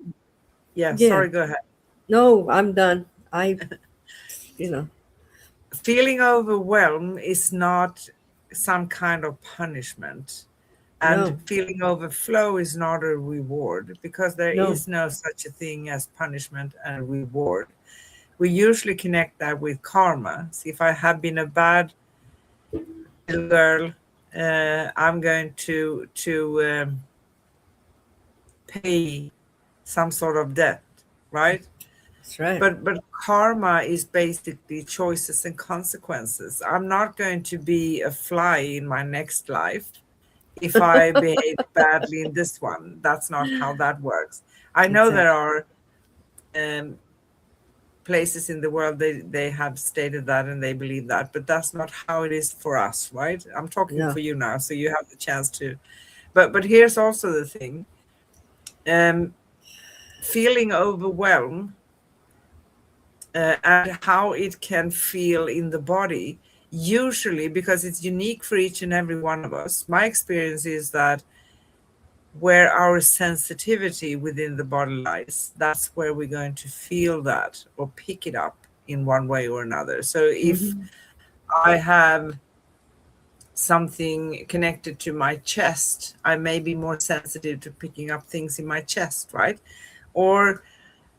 Speaker 2: yeah,
Speaker 1: sorry, go ahead.
Speaker 2: no, I'm done. I, you know,
Speaker 1: Feeling overwhelmed is not some kind of punishment. And
Speaker 2: no,
Speaker 1: feeling overflow is not a reward, because there
Speaker 2: no,
Speaker 1: is no such a thing as punishment and reward. We usually connect that with karma. So if I have been a bad little girl, I'm going to pay some sort of debt, right?
Speaker 2: that's right.
Speaker 1: But karma is basically choices and consequences. I'm not going to be a fly in my next life if I behave badly in this one. That's not how that works. I know there
Speaker 2: Exactly.
Speaker 1: are um, places in the world they have stated that and they believe that, but that's not how it is for us, right? I'm talking
Speaker 2: No.
Speaker 1: for you now, so you have the chance to. But here's also the thing: feeling overwhelmed and how it can feel in the body. Usually, because it's unique for each and every one of us, my experience is that where our sensitivity within the body lies, that's where we're going to feel that or pick it up in one way or another. So if
Speaker 2: Hmm.
Speaker 1: I have something connected to my chest, I may be more sensitive to picking up things in my chest, right? Or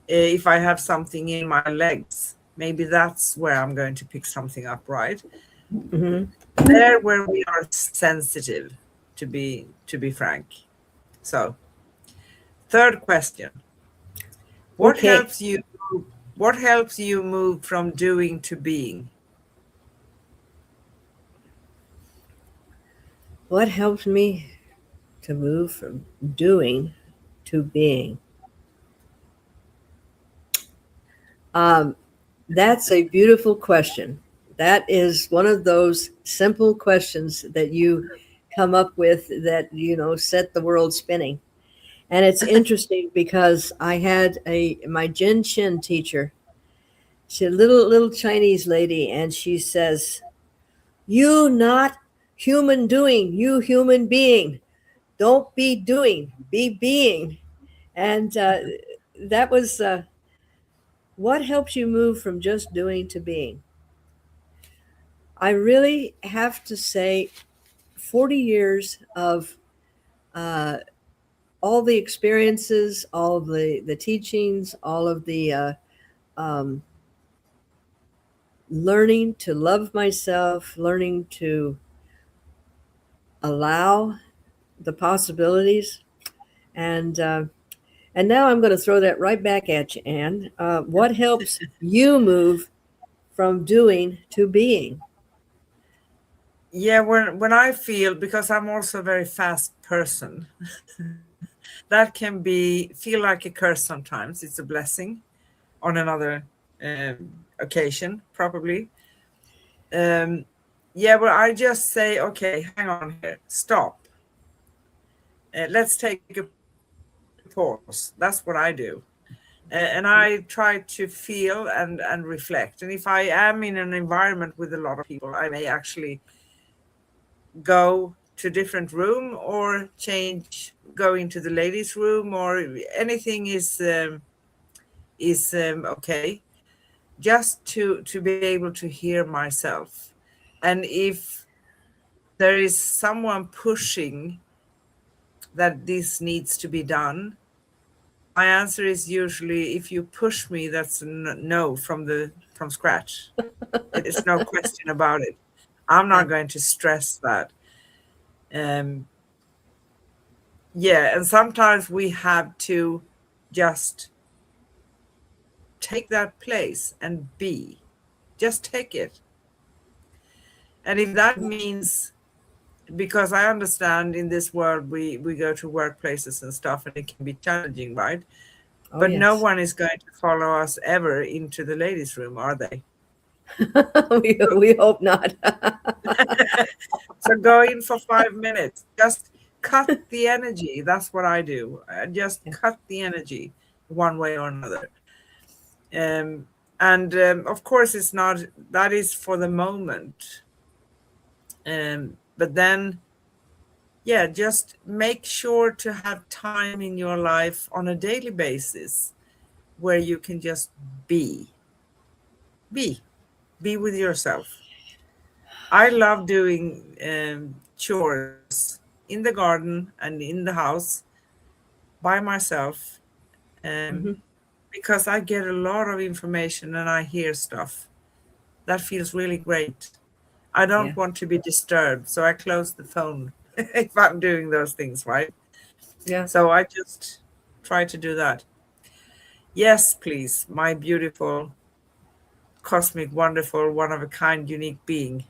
Speaker 1: if I have something in my legs, maybe that's where I'm going to pick something up, right?
Speaker 2: Hmm.
Speaker 1: There where we are sensitive, to be frank. So, third question. What
Speaker 2: Okay.
Speaker 1: helps you what helps you move from doing to being?
Speaker 2: What helps me to move from doing to being? Um, that's a beautiful question. That is one of those simple questions that you come up with that, set the world spinning. And it's interesting because I had my Jin Shin teacher. She's a little Chinese lady, and she says, "You not human doing, you human being. Don't be doing, be being." And that was what helps you move from just doing to being. I really have to say, 40 years of uh, all the experiences, all of the teachings, all of the um, learning to love myself, learning to allow the possibilities, and now I'm going to throw that right back at you, Anne. What helps you move from doing to being?
Speaker 1: Yeah, when I feel, because I'm also a very fast person, that can be feel like a curse sometimes. It's a blessing on another occasion, probably. Um, yeah, well, I just say, okay, hang on here, stop. Let's take a pause. That's what I do. And I try to feel and reflect. And if I am in an environment with a lot of people, I may actually go to a different room or go into the ladies' room, or anything is okay. Just to be able to hear myself, and if there is someone pushing that this needs to be done, my answer is usually, if you push me, that's a no from scratch. It is no question about it. I'm
Speaker 2: Yeah.
Speaker 1: not going to stress that. Um, yeah, and sometimes we have to just take that place and be. Just take it. And if that means, because I understand in this world we go to workplaces and stuff and it can be challenging, right?
Speaker 2: Oh,
Speaker 1: But no
Speaker 2: yes.
Speaker 1: one is going to follow us ever into the ladies' room, are they?
Speaker 2: we hope not.
Speaker 1: So go in for 5 minutes. Just cut the energy. That's what I do. I just cut the energy one way or another. Um, And of course, it's not, that is for the moment. But then, yeah, just make sure to have time in your life on a daily basis where you can just be, be, be with yourself. I love doing chores in the garden and in the house by myself, um,
Speaker 2: Hmm.
Speaker 1: because I get a lot of information and I hear stuff. That feels really great. I don't
Speaker 2: Yeah.
Speaker 1: want to be disturbed, so I close the phone if I'm doing those things, right?
Speaker 2: Yeah.
Speaker 1: So I just try to do that. Yes, please, my beautiful, cosmic, wonderful, one of a kind, unique being,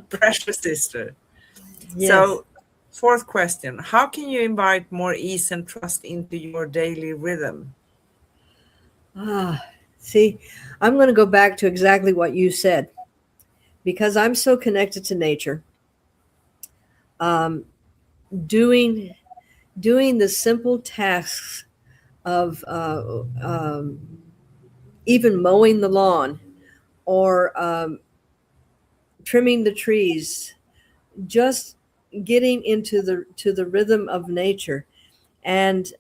Speaker 1: precious sister.
Speaker 2: Yes.
Speaker 1: So, fourth question: how can you invite more ease and trust into your daily rhythm?
Speaker 2: Ah, see, I'm going to go back to exactly what you said because I'm so connected to nature. Um, doing doing the simple tasks of even mowing the lawn or trimming the trees, just getting into the rhythm of nature and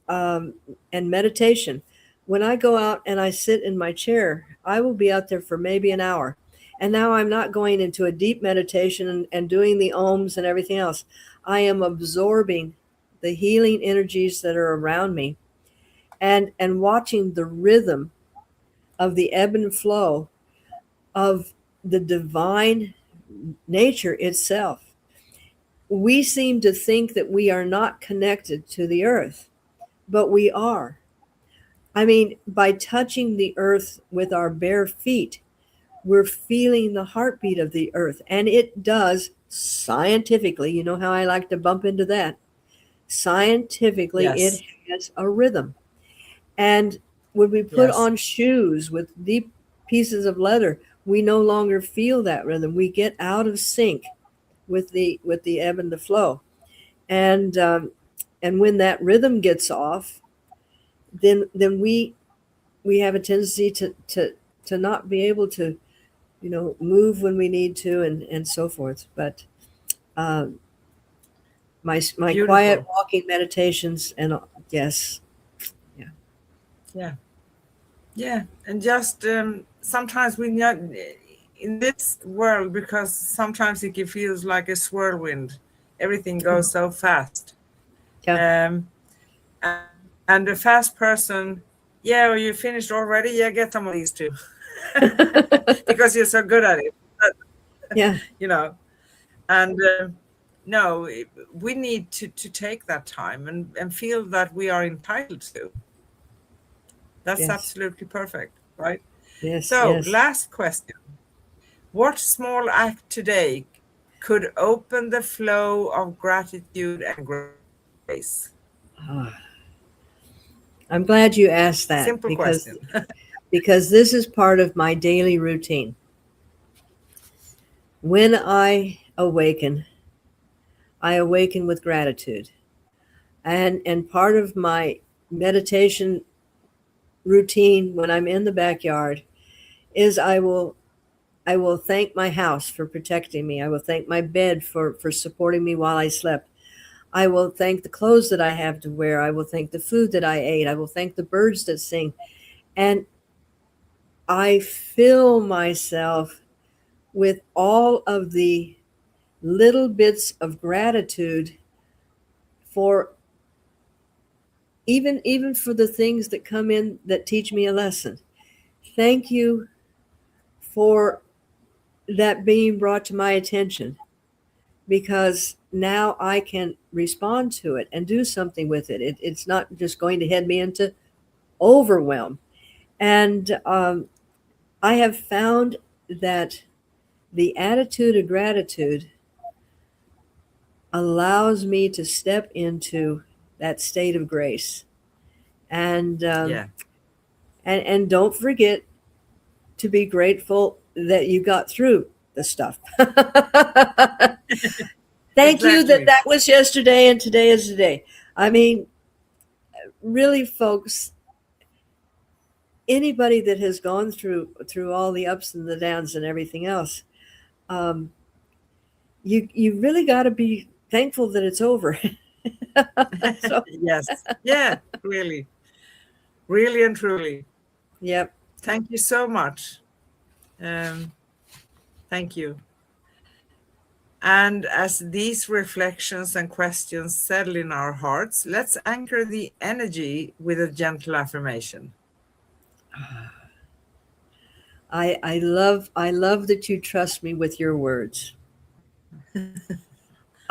Speaker 2: meditation. When I go out and I sit in my chair, I will be out there for maybe an hour. And now I'm not going into a deep meditation and doing the ohms and everything else. I am absorbing the healing energies that are around me and watching the rhythm of the ebb and flow of the divine nature itself. We seem to think that we are not connected to the earth, but we are. I mean, by touching the earth with our bare feet, we're feeling the heartbeat of the earth. And it does scientifically, you know how I like to bump into that. Scientifically, it
Speaker 1: Yes,
Speaker 2: has a rhythm. And when we put
Speaker 1: yes,
Speaker 2: on shoes with deep pieces of leather, we no longer feel that rhythm. We get out of sync with the ebb and the flow. And and when that rhythm gets off, then we have a tendency to not be able to, you know, move when we need to and so forth. But um, my quiet
Speaker 1: beautiful.
Speaker 2: walking meditations and yes, yeah,
Speaker 1: Yeah, yeah, and just sometimes we not in this world, because sometimes it feels like a whirlwind. Everything goes so fast.
Speaker 2: yeah.
Speaker 1: Um, and a fast person, yeah, well, you finished already. Yeah, get some of these too, because you're so good at it.
Speaker 2: Yeah,
Speaker 1: You know, and no, we need to take that time and feel that we are entitled to. That's
Speaker 2: yes,
Speaker 1: absolutely perfect, right?
Speaker 2: yes,
Speaker 1: So,
Speaker 2: yes.
Speaker 1: last question: what small act today could open the flow of gratitude and grace?
Speaker 2: Ah, I'm glad you asked
Speaker 1: Simple
Speaker 2: that
Speaker 1: question.
Speaker 2: because this is part of my daily routine. When I awaken with gratitude. And part of my meditation routine when I'm in the backyard is I will thank my house for protecting me. I will thank my bed for supporting me while I slept. I will thank the clothes that I have to wear. I will thank the food that I ate. I will thank the birds that sing. And I fill myself with all of the little bits of gratitude for even for the things that come in that teach me a lesson. Thank you for that being brought to my attention because now I can respond to it and do something with it. It's not just going to head me into overwhelm. And I have found that the attitude of gratitude allows me to step into that state of grace. And
Speaker 1: Yeah.
Speaker 2: and don't forget to be grateful that you got through the stuff. Thank you that
Speaker 1: Exactly.
Speaker 2: that was yesterday and today is today. I mean, really, folks, anybody that has gone through all the ups and the downs and everything else, um, you really got to be thankful that it's over. So,
Speaker 1: Yes. Yeah, really. Really and truly.
Speaker 2: yep.
Speaker 1: Thank you so much. Um, thank you. And as these reflections and questions settle in our hearts, let's anchor the energy with a gentle affirmation.
Speaker 2: I love that you trust me with your words. I
Speaker 1: Of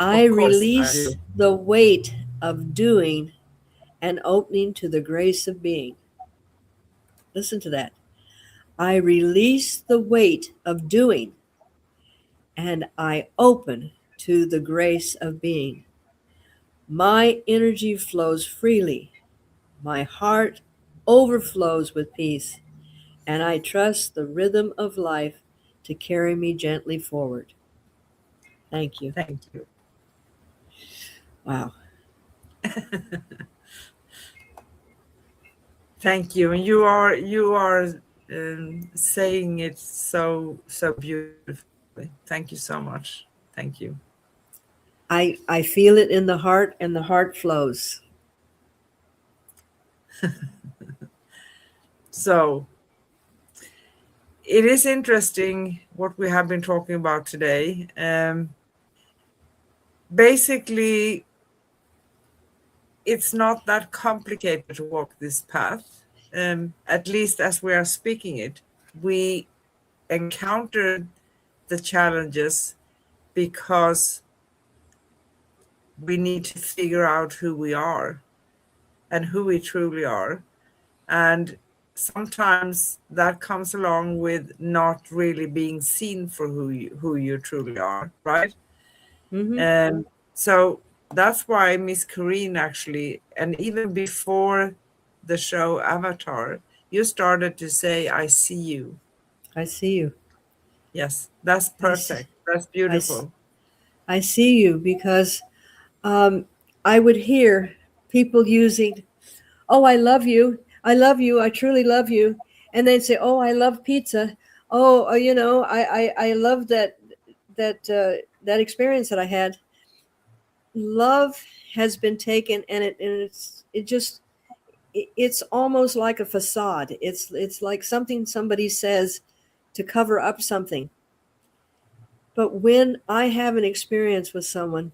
Speaker 1: course, I
Speaker 2: release
Speaker 1: do.
Speaker 2: the weight of doing and opening to the grace of being. Listen to that. I release the weight of doing and I open to the grace of being. My energy flows freely. My heart overflows with peace, and I trust the rhythm of life to carry me gently forward. Thank you.
Speaker 1: Thank you.
Speaker 2: Wow.
Speaker 1: Thank you. And you are saying it so beautifully. Thank you so much. Thank you.
Speaker 2: I feel it in the heart, and the heart flows.
Speaker 1: So it is interesting what we have been talking about today. Basically, it's not that complicated to walk this path. At least as we are speaking it, we encounter the challenges because we need to figure out who we are and who we truly are. And sometimes that comes along with not really being seen for who you truly are, right?
Speaker 2: Hmm.
Speaker 1: So that's why Miss Corrine actually, and even before the show Avatar, you started to say, I see you.
Speaker 2: I see you.
Speaker 1: Yes, that's
Speaker 2: I see,
Speaker 1: perfect. That's
Speaker 2: I, s-
Speaker 1: beautiful.
Speaker 2: I see you because um, I would hear people using, "Oh, I love you. I love you. I truly love you," and they'd say, "Oh, I love pizza. Oh, I love that experience that I had." Love has been taken, and it's almost like a facade. It's like something somebody says to cover up something. But when I have an experience with someone,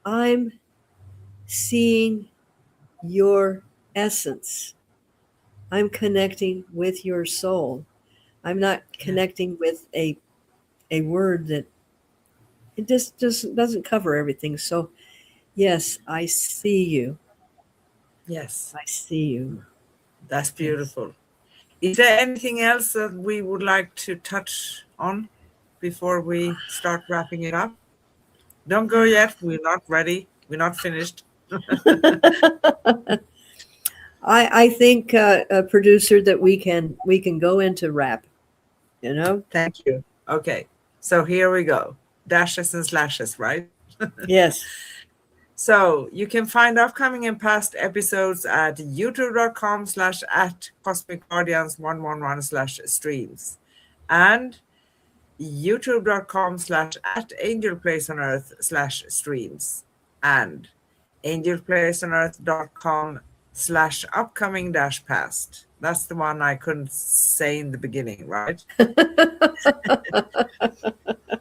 Speaker 2: I'm seeing your essence. I'm connecting with your soul. I'm not
Speaker 1: Yeah.
Speaker 2: connecting with a word that it just doesn't cover everything. So yes, I see you.
Speaker 1: Yes,
Speaker 2: I see you.
Speaker 1: that's
Speaker 2: Yes.
Speaker 1: beautiful. Is there anything else that we would like to touch on before we start wrapping it up? Don't go yet. We're not ready. We're not finished.
Speaker 2: I think a producer that we can go into rap. You know.
Speaker 1: Thank you. Okay. So here we go. Dashes and slashes, right?
Speaker 2: Yes.
Speaker 1: So you can find upcoming and past episodes at youtube.com/at Cosmic Guardians 111 slash streams and youtube.com/at Angel Place on Earth slash streams and angelplaceonearth.com/upcoming dash past. That's the one I couldn't say in the beginning, right?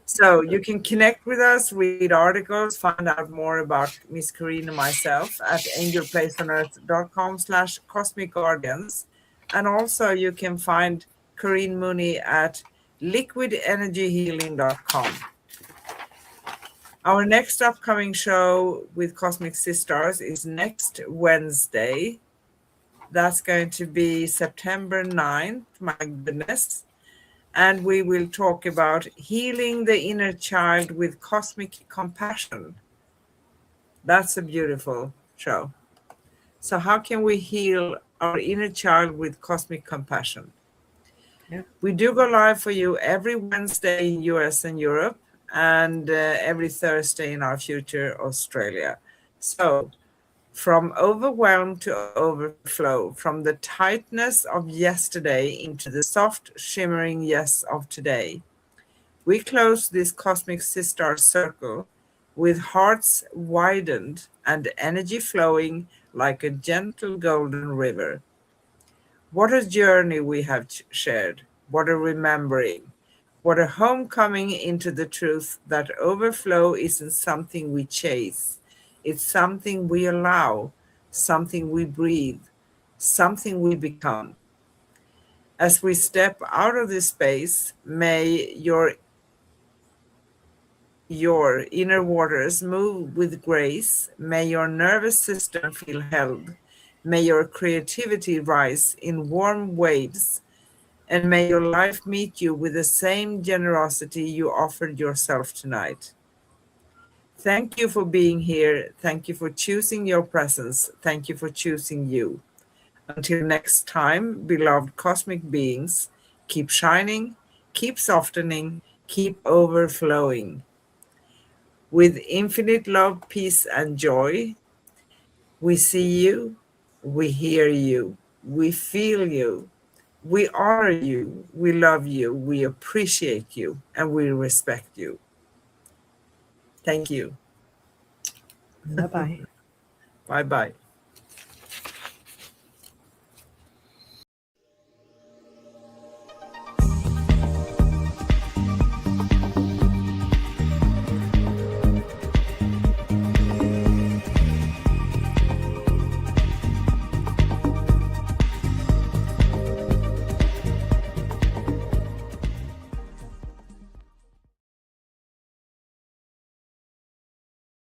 Speaker 1: So you can connect with us, read articles, find out more about Miss Corrine and myself at angelplaceonearth.com/cosmic guardians. And also you can find Corrine Mooney at liquidenergyhealing.com. Our next upcoming show with Cosmic Sis-Stars is next Wednesday. That's going to be September 9th. My goodness. And we will talk about healing the inner child with cosmic compassion. That's a beautiful show. So, how can we heal our inner child with cosmic compassion?
Speaker 2: Yeah.
Speaker 1: We do go live for you every Wednesday in US and Europe, and every Thursday in our future Australia. So, From overwhelm to overflow, from the tightness of yesterday into the soft, shimmering yes of today. We close this cosmic Sis-Star circle with hearts widened and energy flowing like a gentle golden river. What a journey we have shared. What a remembering. What a homecoming into the truth that overflow isn't something we chase. It's something we allow, something we breathe, something we become. As we step out of this space, may your inner waters move with grace. May your nervous system feel held. May your creativity rise in warm waves. And may your life meet you with the same generosity you offered yourself tonight. Thank you for being here. Thank you for choosing your presence. Thank you for choosing you. Until next time, beloved cosmic beings, keep shining, keep softening, keep overflowing. With infinite love, peace, and joy, we see you, we hear you, we feel you, we honor you, we love you, we appreciate you, and we respect you. Thank you.
Speaker 2: Bye bye.
Speaker 1: Bye bye.